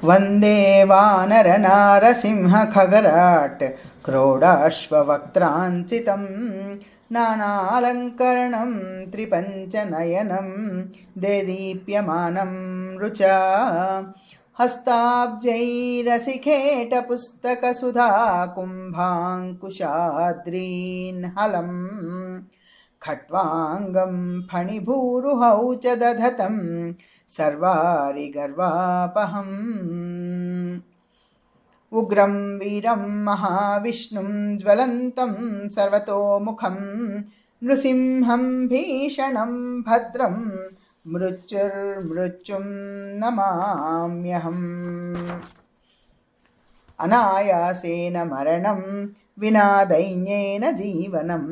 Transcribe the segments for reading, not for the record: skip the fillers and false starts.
वन्दे वानरनारसिंहखगराट् क्रोडाश्ववक्त्राञ्चितं नानालङ्करणं त्रिपञ्चनयनं देदीप्यमानं रुचा हस्ताब्जैरसिखेटपुस्तकसुधा कुम्भाङ्कुशाद्रीन्हलं खट्वाङ्गं फणिभूरुहौ च दधतं सर्वारि गर्वापहम् उग्रं वीरं महाविष्णुं ज्वलन्तं सर्वतोमुखं नृसिंहं भीषणं भद्रं मृत्युर्मृत्युं नमाम्यहम्। अनायासेन मरणं विना दैन्येन जीवनं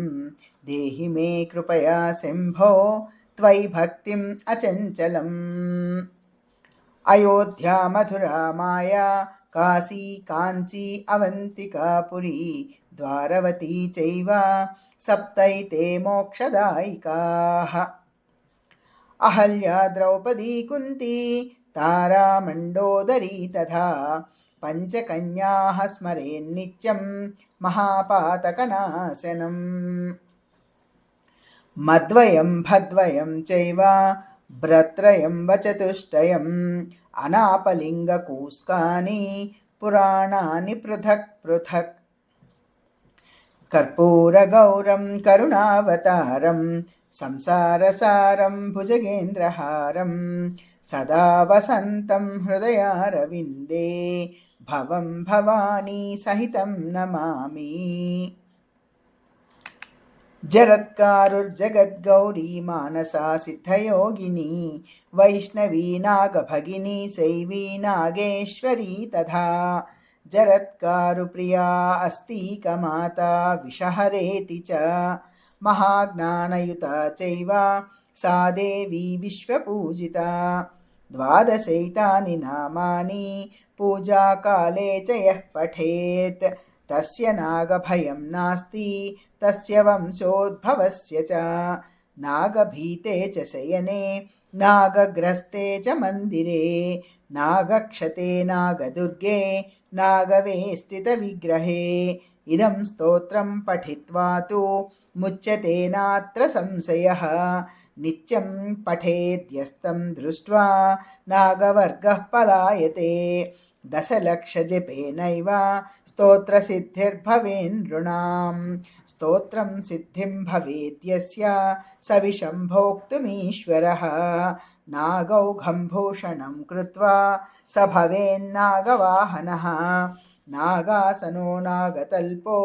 देहि मे कृपया शम्भो त्वयि भक्तिम् अचञ्चलम्। अयोध्या मथुरा माया काशी काञ्ची अवन्तिका पुरी द्वारवती चैव सप्तैते मोक्षदायिकाः। अहल्या द्रौपदी कुन्ती तारा मण्डोदरी तथा पञ्चकन्याः स्मरेन्नित्यं महापातकनाशनम्। मद्वयं भद्वयं चैव भ्रत्रयं वचतुष्टयम् अनापलिङ्गकूस्कानि पुराणानि पृथक् पृथक्। कर्पूरगौरं करुणावतारं संसारसारं भुजगेन्द्रहारं सदा वसन्तं हृदयारविन्दे भवं भवानी सहितं नमामि। जरत्कारुर्जगद्गौरी मानसा सिद्धयोगिनी वैष्णवी नागभगिनी शैवी नागेश्वरी तथा जरत्कारुप्रिया अस्तिकमाता विषहरेति च महाज्ञानयुता चैव सा देवी विश्वपूजिता। द्वादशैतानि नामानि पूजाकाले च यः पठेत् तस्य नागभयं नास्ति तस्य वंशोद्भवस्य च। नागभीते च शयने नागग्रस्ते च मन्दिरे नागक्षते नागदुर्गे नागवेष्टितविग्रहे इदं स्तोत्रं पठित्वा तु मुच्यते नात्र संशयः। नित्यं पठेद्यस्तं दृष्ट्वा नागवर्गः पलायते। दशलक्षजपेनैव स्तोत्रसिद्धिर्भवेन्नृणाम्। स्तोत्रं सिद्धिं भवेद्यस्य स विषं भोक्तुमीश्वरः। नागौघं भूषणं कृत्वा स भवेन्नागवाहनः। नागासनो नागतल्पो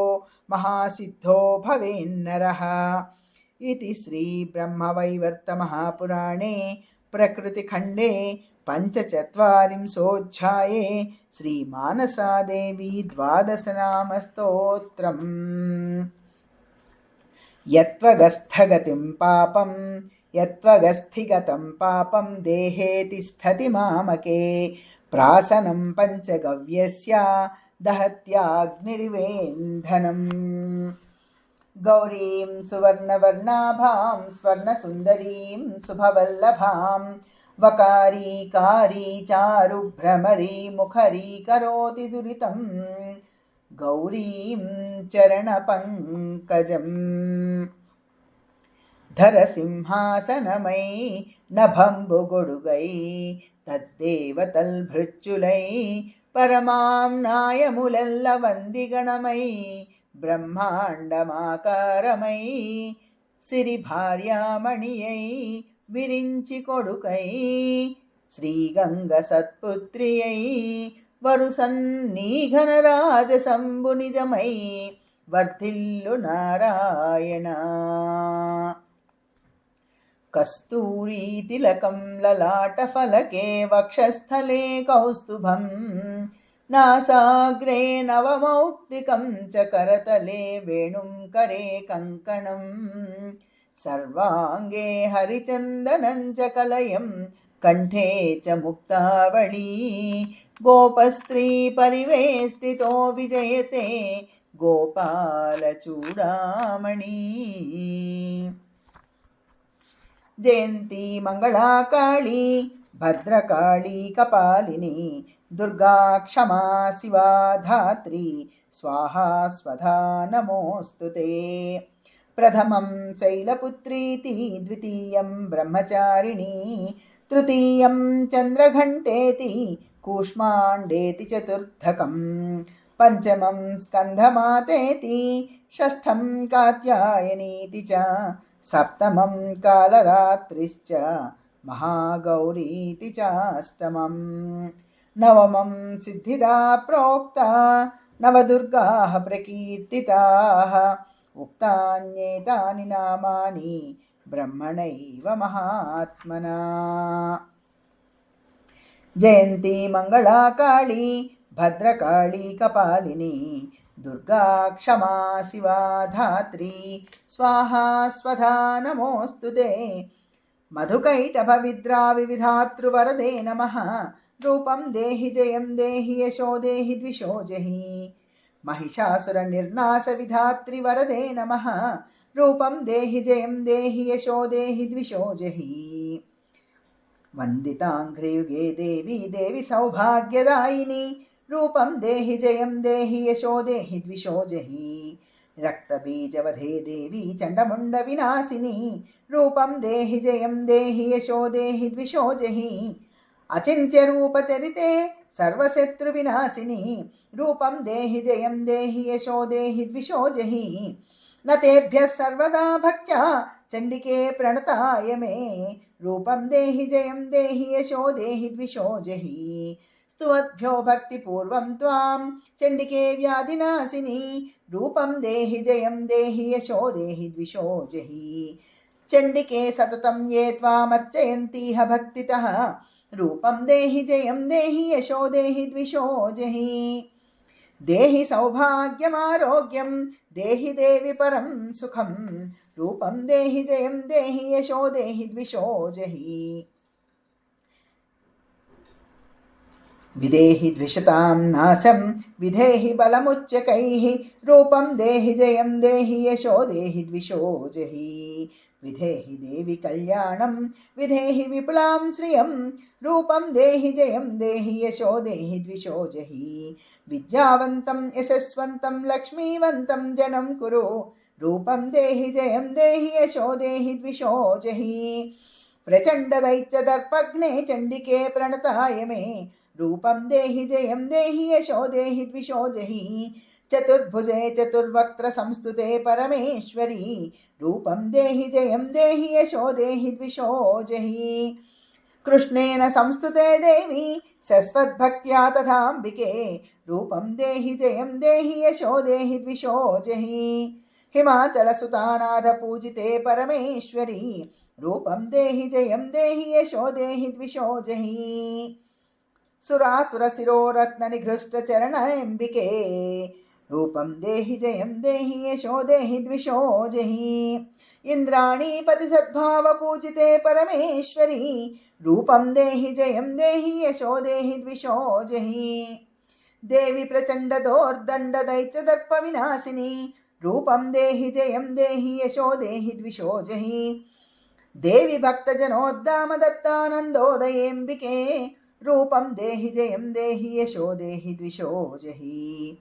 महासिद्धो भवेन्नरः। इति श्रीब्रह्मवैवर्तमहापुराणे प्रकृतिखण्डे पञ्चचत्वारिंशोऽध्याये श्रीमानसादेवी द्वादशनामस्तोत्रम्। यत्त्वगस्थगतिं पापं यत्त्वगस्थिगतं पापं देहे तिष्ठति मामके प्रासनं पञ्चगव्यस्य दहत्याग्निरिवेन्धनम्। गौरीं सुवर्णवर्णाभां स्वर्णसुन्दरीं शुभवल्लभां वकारीकारी चारुभ्रमरी मुखरी करोति दुरितं गौरीं चरणपङ्कजम्। धरसिंहासनमयी नभम्बुगुडुगै तद्देवतल्भृच्युलै परमां नायमुलल्लवन्दिगणमयी ब्रह्माण्डमाकारमयी सिरिभार्यामणियै विरिञ्चि कोडुकै श्रीगङ्गसत्पुत्र्यै वरुसन्नीघनराजशम्भुनिजमै वर्धिल्लु नारायण। कस्तूरीतिलकं ललाटफलके वक्षस्थले कौस्तुभं नासाग्रे नवमौक्तिकं च करतले वेणुं करे कङ्कणं सर्वाङ्गे हरिचन्दनं च कलयं कण्ठे च मुक्तावळी गोपस्त्री परिवेष्टितो विजयते गोपालचूडामणि। जयंती मंगला काली भद्रकाली कपालिनी दुर्गा क्षमा शिवा धात्री स्वाहा स्वधा नमोऽस्तु ते। प्रथमं शैलपुत्रीति द्वितीयं ब्रह्मचारिणी तृतीयं चन्द्रघण्टेति कूष्माण्डेति चतुर्थकं पञ्चमं स्कन्धमातेति षष्ठं कात्यायनीति च सप्तमं कालरात्रिश्च महागौरीति चाष्टमं नवमं सिद्धिदा प्रोक्ता नवदुर्गाः प्रकीर्तिताः उक्तान्येतानि नामानि ब्रह्मणैव महात्मना। जयन्ती मंगला काली भद्रकाली कपालिनी दुर्गा क्षमा शिवा धात्री स्वाहा स्वधा नमोऽस्तु ते। मधुकैटभविद्रा विविधातृवरदे नमः रूपं देहि जयं देहि यशो देहि द्विषो जहि। महिषासुरनिर्नाशविधात्रि वरदे नमः रूपं देहि जयं देहि यशो देहि द्विषो जहि। वन्दिताङ्घ्रियुगे देवी देवी सौभाग्यदायिनी रूपं देहि जयं देहि यशो देहि द्विषो जहि। रक्तबीजवधे देवी चण्डमुण्डविनाशिनी रूपं देहि जयं देहि यशो देहि द्विषो जहि। अचिन्त्यरूपचरिते सर्वशत्रुविनाशिनी रूपं देहि जयं देहि यशो देहि द्विषो जहि। न तेभ्यः सर्वदा भक्त्या चण्डिके प्रणताय मे रूपं देहि जयं देहि यशो देहि द्विषो जहि। स्तुवद्भ्यो भक्तिपूर्वं त्वां चण्डिके व्याधिनाशिनी रूपं देहि जयं देहि यशो देहि द्विषो जहि। चण्डिके सततं ये त्वामर्चयन्तीह भक्तितः रूपं देहि जयं देहि यशो देहि द्विषो जहि। देहि सौभाग्यमारोग्यं देहि देवि परं सुखं रूपं देहि जयं देहि यशो देहि द्विषो जहि। विदेहि द्विषतां नाशं विधेहि बलमुच्चकैः रूपं देहि जयं देहि यशो देहि द्विषो जहि। विधेहि देवि कल्याणं विधेहि विपुलां श्रियं रूपं देहि जयं देहि यशो देहि द्विषो जहि। विद्यावन्तं यशस्वन्तं लक्ष्मीवन्तं जनं कुरु रूपं देहि जयं देहि यशो देहि द्विषो जहि। प्रचण्डदैत्यदर्पघ्ने चण्डिके प्रणताय मे रूपं देहि जयं देहि यशो देहि द्विषो जहि। चतुर्भुजे चतुर्वक्त्र संस्तुते परमेश्वरी रूपं देहि जयं देहि यशो देहि द्विषो जहि। कृष्णेन संस्तुते देवी सस्वद्भक्त्या तथाम्बिके रूपं देहि जयं देहि यशो देहि द्विषो जहि। हिमाचलसुतानाथ पूजिते परमेश्वरी रूपं देहि जयं देहि यशो देहि द्विषो जहि। सुरासुरशिरोरत्ननिघृष्टचरणाम्बिके रूपं देहि जयं देहि यशो देहि द्विषो जहि। इन्द्राणीपति सद्भावपूजिते परमेश्वरी रूपं देहि जयं देहि यशो देहि द्विषो जहि। देवी प्रचण्डदोर्दण्डदैत्यदर्पविनाशिनी रूपं देहि जयं देहि यशो देहि द्विषो जहि। देवी भक्तजनोद्दामदत्तानन्दोदयेऽम्बिके रूपं देहि जयं देहि यशो देहि द्विषो जहि।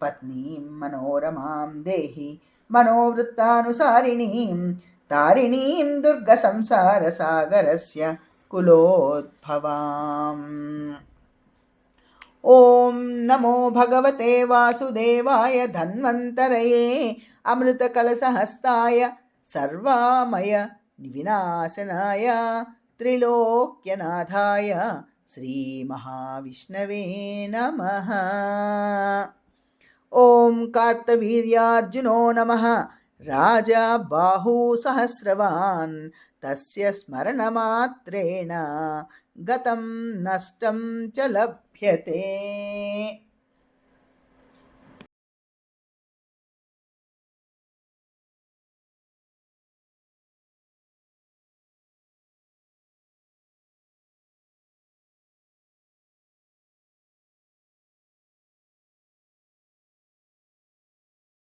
पत्नीं मनोरमां देहि मनोवृत्तानुसारिणीं तारिणीं दुर्गसंसारसागरस्य कुलोद्भवाम्। ॐ नमो भगवते वासुदेवाय धन्वन्तरये अमृतकलशहस्ताय सर्वामय विनाशनाय त्रिलोक्यनाथाय श्रीमहाविष्णवे नमः। ॐ कार्तवीर्यार्जुनो नमः राजा बाहुसहस्रवान् तस्य स्मरणमात्रेण गतं नष्टं च लभ्यते।